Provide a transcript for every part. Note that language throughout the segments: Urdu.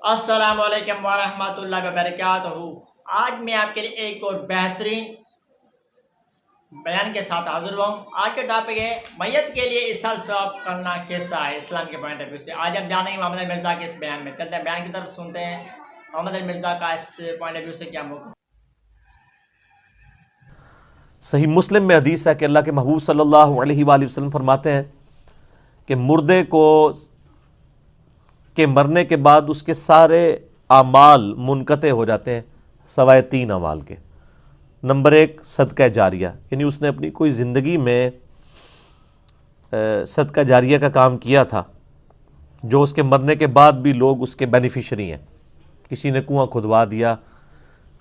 السلام علیکم ورحمۃ اللہ وبرکاتہ۔ آج میں آپ کے لیے ایک اور بہترین بیان کے ساتھ حاضر ہوں۔ آج کا ٹاپک ہے میت کے لیے اسال ثواب کرنا کیسا ہے اسلام کے پوائنٹ آف ویو سے۔ آج ہم جانیں گے محمد علی مرزا کے اس بیان میں۔ چلتے ہیں بیان کی طرف، سنتے ہیں محمد علی مرزا کا اس پوائنٹ آف ویو سے کیا موقع۔ صحیح مسلم میں حدیث ہے کہ اللہ کے محبوب صلی اللہ علیہ وآلہ وسلم فرماتے ہیں کہ مردے کو کے مرنے کے بعد اس کے سارے اعمال منقطع ہو جاتے ہیں سوائے 3 اعمال کے۔ نمبر 1 صدقہ جاریہ، یعنی اس نے اپنی کوئی زندگی میں صدقہ جاریہ کا کام کیا تھا جو اس کے مرنے کے بعد بھی لوگ اس کے بینیفیشری ہیں۔ کسی نے کنواں کھدوا دیا،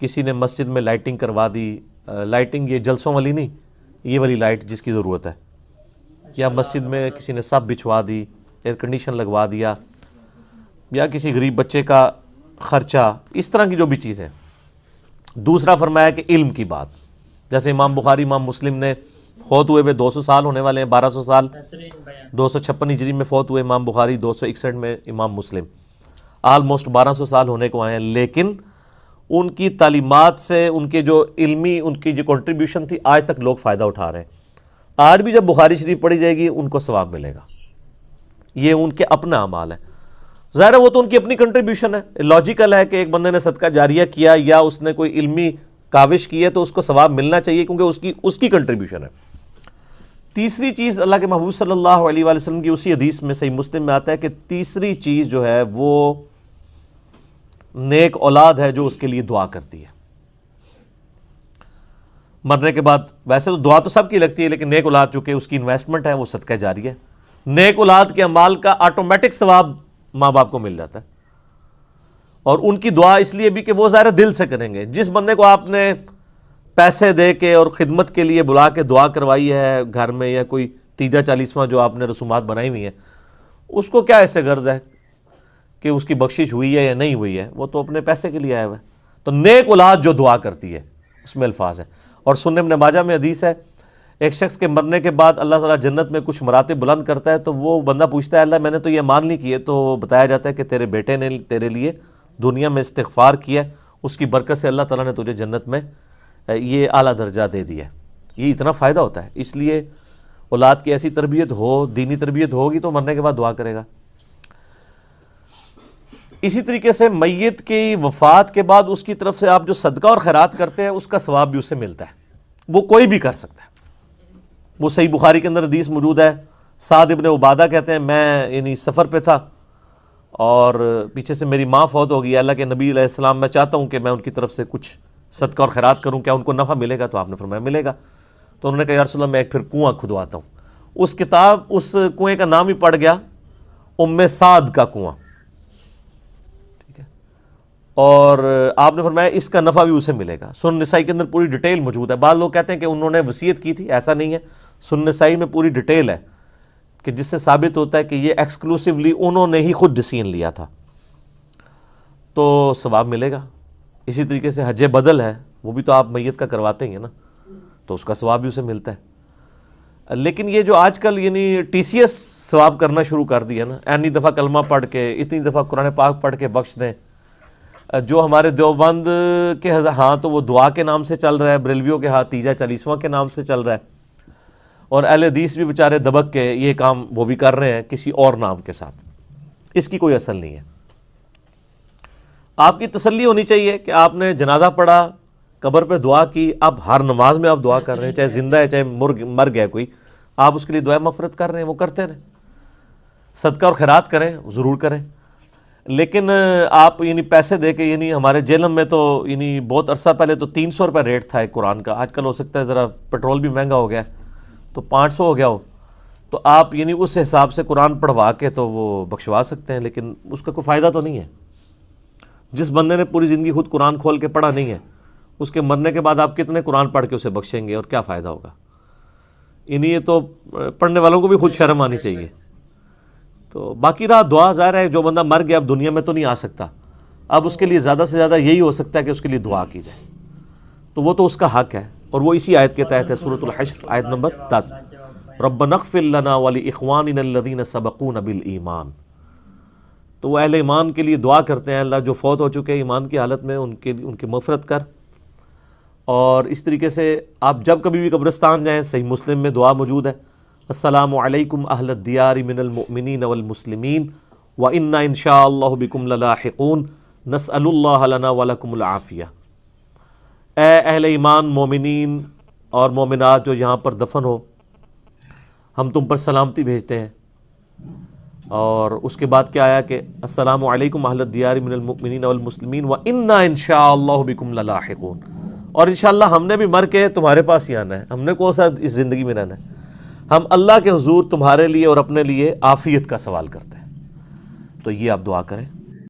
کسی نے مسجد میں لائٹنگ کروا دی۔ لائٹنگ یہ جلسوں والی نہیں، یہ والی لائٹ جس کی ضرورت ہے، یا مسجد میں کسی نے سب بچھوا دی، ایئر کنڈیشن لگوا دیا، یا کسی غریب بچے کا خرچہ، اس طرح کی جو بھی چیزیں۔ دوسرا فرمایا کہ علم کی بات، جیسے امام بخاری امام مسلم نے فوت ہوئے 200 سال ہونے والے ہیں، 1200 سال، 256 ہجری میں فوت ہوئے امام بخاری، 261 میں امام مسلم، آلموسٹ 1200 سال ہونے کو آئے ہیں، لیکن ان کی تعلیمات سے ان کے جو علمی ان کی جو کنٹریبیوشن تھی آج تک لوگ فائدہ اٹھا رہے ہیں۔ آج بھی جب بخاری شریف پڑھی جائے گی ان کو ثواب ملے گا، یہ ان کے اپنا اعمال ہے۔ ظاہر ہے وہ تو ان کی اپنی کنٹریبیوشن ہے، لاجیکل ہے کہ ایک بندے نے صدقہ جاریہ کیا یا اس نے کوئی علمی کاوش کی ہے تو اس کو ثواب ملنا چاہیے کیونکہ اس کی کنٹریبیوشن ہے۔ تیسری چیز اللہ کے محبوب صلی اللہ علیہ وآلہ وسلم کی اسی حدیث میں صحیح مسلم میں آتا ہے کہ تیسری چیز جو ہے وہ نیک اولاد ہے جو اس کے لیے دعا کرتی ہے مرنے کے بعد۔ ویسے تو دعا تو سب کی لگتی ہے، لیکن نیک اولاد چونکہ اس کی انویسٹمنٹ ہے وہ صدقہ جاریہ ہے۔ نیک اولاد کے اعمال کا آٹومیٹک ثواب ماں باپ کو مل جاتا ہے، اور ان کی دعا اس لیے بھی کہ وہ ظاہر دل سے کریں گے۔ جس بندے کو آپ نے پیسے دے کے اور خدمت کے لیے بلا کے دعا کروائی ہے گھر میں، یا کوئی 30-40واں جو آپ نے رسومات بنائی ہوئی ہیں، اس کو کیا ایسے غرض ہے کہ اس کی بخشش ہوئی ہے یا نہیں ہوئی ہے؟ وہ تو اپنے پیسے کے لیے آیا ہوا ہے۔ تو نیک اولاد جو دعا کرتی ہے اس میں الفاظ ہیں۔ اور سنن ابن ماجہ میں حدیث ہے، ایک شخص کے مرنے کے بعد اللہ تعالیٰ جنت میں کچھ مراتب بلند کرتا ہے، تو وہ بندہ پوچھتا ہے اللہ میں نے تو یہ اعمال نہیں کیے، تو بتایا جاتا ہے کہ تیرے بیٹے نے تیرے لیے دنیا میں استغفار کیا، اس کی برکت سے اللہ تعالیٰ نے تجھے جنت میں یہ اعلیٰ درجہ دے دیا۔ یہ اتنا فائدہ ہوتا ہے، اس لیے اولاد کی ایسی تربیت ہو، دینی تربیت ہوگی تو مرنے کے بعد دعا کرے گا۔ اسی طریقے سے میت کی وفات کے بعد اس کی طرف سے آپ جو صدقہ اور خیرات کرتے ہیں اس کا ثواب بھی اسے ملتا ہے، وہ کوئی بھی کر سکتا ہے۔ وہ صحیح بخاری کے اندر حدیث موجود ہے، سعد ابن عبادہ کہتے ہیں میں یعنی سفر پہ تھا اور پیچھے سے میری ماں فوت ہو گئی، اللہ کے نبی علیہ السلام میں چاہتا ہوں کہ میں ان کی طرف سے کچھ صدقہ اور خیرات کروں، کیا ان کو نفع ملے گا؟ تو آپ نے فرمایا ملے گا۔ تو انہوں نے کہا یا رسول اللہ میں ایک پھر کنواں کھدواتا ہوں۔ اس کنویں کا نام ہی پڑ گیا ام سعد کا کنواں، ٹھیک ہے، اور آپ نے فرمایا اس کا نفع بھی اسے ملے گا۔ سنن نسائی کے اندر پوری ڈیٹیل موجود ہے۔ بعض لوگ کہتے ہیں کہ انہوں نے وصیت کی تھی، ایسا نہیں ہے، سنن نسائی میں پوری ڈیٹیل ہے کہ جس سے ثابت ہوتا ہے کہ یہ ایکسکلوسیولی انہوں نے ہی خود ڈیسیژن لیا تھا، تو ثواب ملے گا۔ اسی طریقے سے حج بدل ہے، وہ بھی تو آپ میت کا کرواتے ہیں نا، تو اس کا ثواب بھی اسے ملتا ہے۔ لیکن یہ جو آج کل یعنی ٹی سی ایس ثواب کرنا شروع کر دیا نا، اتنی دفعہ کلمہ پڑھ کے، اتنی دفعہ قرآن پاک پڑھ کے بخش دیں، جو ہمارے دیوبند کے ہاں تو وہ دعا کے نام سے چل رہا ہے، بریلویوں کے ہاں تیجا چالیسواں کے نام سے چل رہا ہے، اور اہل حدیث بھی بیچارے دبک کے یہ کام وہ بھی کر رہے ہیں کسی اور نام کے ساتھ۔ اس کی کوئی اصل نہیں ہے۔ آپ کی تسلی ہونی چاہیے کہ آپ نے جنازہ پڑھا، قبر پہ دعا کی، اب ہر نماز میں آپ دعا کر رہے ہیں، چاہے زندہ ہے چاہے مر گیا کوئی، آپ اس کے لیے دعا مغفرت کر رہے ہیں، وہ کرتے رہیں۔ صدقہ اور خیرات کریں، ضرور کریں، لیکن آپ یعنی پیسے دے کے، یعنی ہمارے جہلم میں تو یعنی بہت عرصہ پہلے تو 300 روپے ریٹ تھا ایک قرآن کا، آج کل ہو سکتا ہے ذرا پیٹرول بھی مہنگا ہو گیا تو 500 ہو گیا ہو، تو آپ یعنی اس حساب سے قرآن پڑھوا کے تو وہ بخشوا سکتے ہیں، لیکن اس کا کوئی فائدہ تو نہیں ہے۔ جس بندے نے پوری زندگی خود قرآن کھول کے پڑھا نہیں ہے، اس کے مرنے کے بعد آپ کتنے قرآن پڑھ کے اسے بخشیں گے اور کیا فائدہ ہوگا؟ یعنی یہ تو پڑھنے والوں کو بھی خود شرم آنی چاہیے۔ تو باقی رہا دعا، ظاہر ہے جو بندہ مر گیا اب دنیا میں تو نہیں آ سکتا، اب اس کے لیے زیادہ سے زیادہ یہی ہو سکتا ہے کہ اس کے لیے دعا کی جائے، تو وہ تو اس کا حق ہے، اور وہ اسی آیت کے تحت ہے، سورۃ الحشر آیت نمبر 10، ربنا اغفر لنا ولاخواننا الذین سبقونا بالایمان۔ تو وہ اہل ایمان کے لیے دعا کرتے ہیں، اللہ جو فوت ہو چکے ہیں ایمان کی حالت میں ان کی مغفرت کر۔ اور اس طریقے سے آپ جب کبھی بھی قبرستان جائیں، صحیح مسلم میں دعا موجود ہے، السلام علیکم اہل الدیار من المؤمنین والمسلمین وَإِنَّا إِن شاء اللَّهُ بِكُمْ لَلَاحِقُونَ نَسْأَلُ اللَّهَ لَنَا وَلَكُمُ الْعَافِيَةَ۔ اے اہل ایمان مومنین اور مومنات جو یہاں پر دفن ہو، ہم تم پر سلامتی بھیجتے ہیں۔ اور اس کے بعد کیا آیا کہ السلام علیکم اہل الدیار من المؤمنین والمسلمین وَإِنَّا إِن شاء اللَّهُ بِكُمْ لَلَاحِقُونَ، اور انشاءاللہ ہم نے بھی مر کے تمہارے پاس ہی آنا ہے، ہم نے کون سا اس زندگی میں رہنا ہے، ہم اللہ کے حضور تمہارے لیے اور اپنے لیے عافیت کا سوال کرتے ہیں۔ تو یہ آپ دعا کریں۔